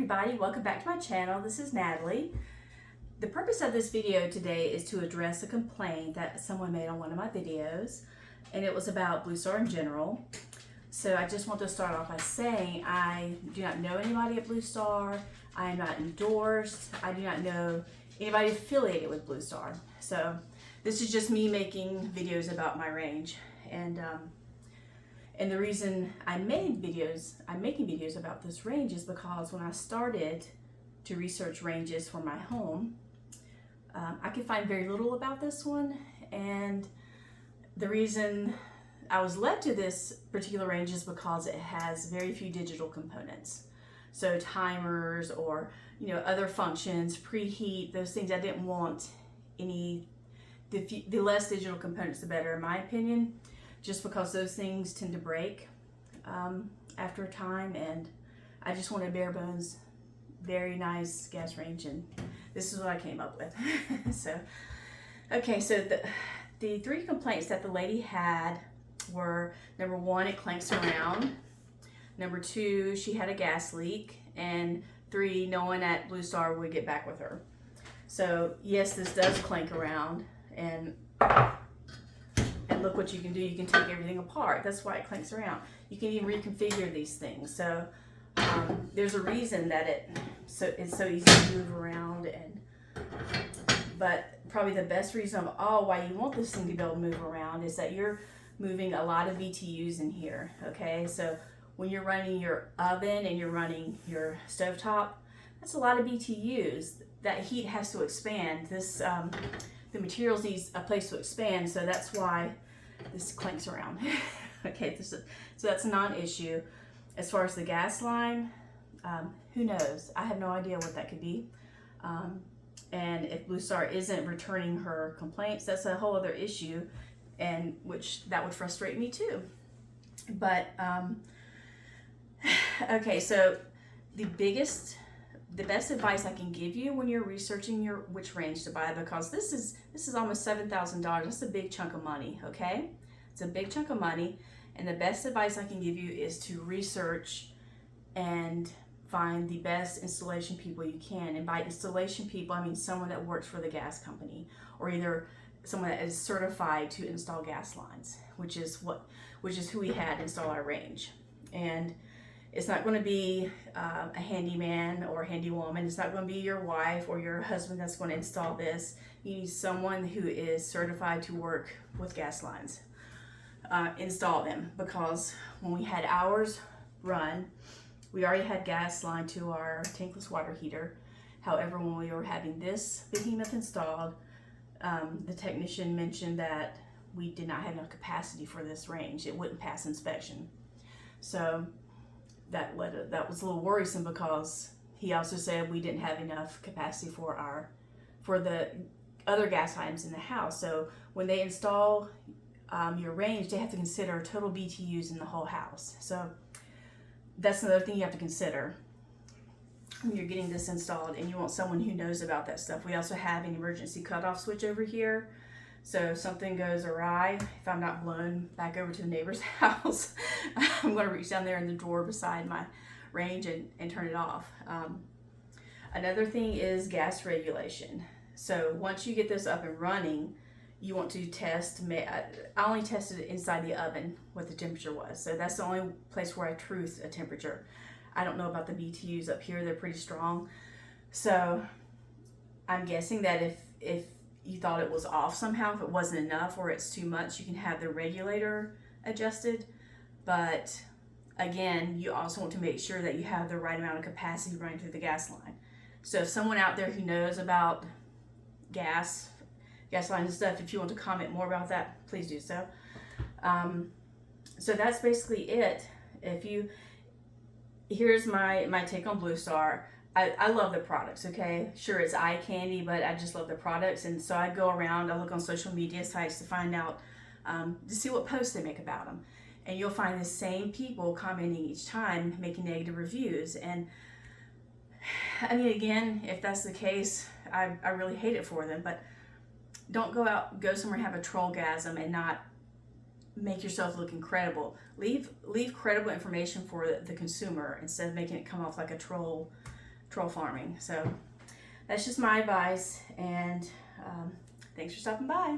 everybody, welcome back to my channel. This is Natalie. The purpose of this video today is to address a complaint that someone made on one of my videos, and it was about Blue Star in general. So I just want to start off by saying I do not know anybody at Blue Star. I am not endorsed. I do not know anybody affiliated with Blue Star. So this is just me making videos about my range. And the reason I'm making videos about this range is because when I started to research ranges for my home, I could find very little about this one. And the reason I was led to this particular range is because it has very few digital components. So timers or other functions, preheat, those things I didn't want any. The less digital components, the better, in my opinion. Just because those things tend to break after a time, and I just want a bare bones, very nice gas range, and this is what I came up with. So the three complaints that the lady had were: number one, it clanks around; number two, she had a gas leak; and three, no one at Blue Star would get back with her. So yes, this does clank around, and look what you can do. You can take everything apart. That's why it clanks around. You can even reconfigure these things. So there's a reason that it's so easy to move around. But probably the best reason of all why you want this thing to be able to move around is that you're moving a lot of BTUs in here. Okay, so when you're running your oven and you're running your stovetop, that's a lot of BTUs. That heat has to expand. The materials needs a place to expand, so that's why this clanks around. Okay, so that's a non-issue. As far as the gas line, who knows? I have no idea what that could be. And if Blue Star isn't returning her complaints, that's a whole other issue, and that would frustrate me too. But okay, so the best advice I can give you when you're researching which range to buy, because this is almost $7,000. That's a big chunk of money, okay? It's a big chunk of money, and the best advice I can give you is to research and find the best installation people you can. And by installation people, I mean someone that works for the gas company, or either someone that is certified to install gas lines, which is who we had install our range. And it's not going to be a handyman or a handywoman. It's not going to be your wife or your husband that's going to install this. You need someone who is certified to work with gas lines. Install them, because when we had ours run, we already had gas line to our tankless water heater. However, when we were having this behemoth installed, the technician mentioned that we did not have enough capacity for this range. It wouldn't pass inspection. So that was a little worrisome, because he also said we didn't have enough capacity for the other gas items in the house. So when they install your range, they have to consider total BTUs in the whole house. So that's another thing you have to consider when you're getting this installed, and you want someone who knows about that stuff. We also have an emergency cutoff switch over here. So if something goes awry, if I'm not blown back over to the neighbor's house, I'm going to reach down there in the drawer beside my range and turn it off. Another thing is gas regulation. So once you get this up and running, you want to test. I only tested it inside the oven, what the temperature was. So that's the only place where I truth a temperature. I don't know about the BTUs up here. They're pretty strong. So I'm guessing that if you thought it was off somehow, if it wasn't enough or it's too much, you can have the regulator adjusted. But again, you also want to make sure that you have the right amount of capacity running through the gas line. So if someone out there who knows about gas line and stuff, if you want to comment more about that, please do so. So that's basically it. Here's my take on Blue Star. I love the products, okay? Sure, it's eye candy, but I just love the products. And so I go around, I look on social media sites to find out, to see what posts they make about them. And you'll find the same people commenting each time, making negative reviews. And I mean, again, if that's the case, I really hate it for them. But don't go somewhere and have a trollgasm and not make yourself look incredible. Leave credible information for the consumer instead of making it come off like a troll troll farming. So that's just my advice, and thanks for stopping by.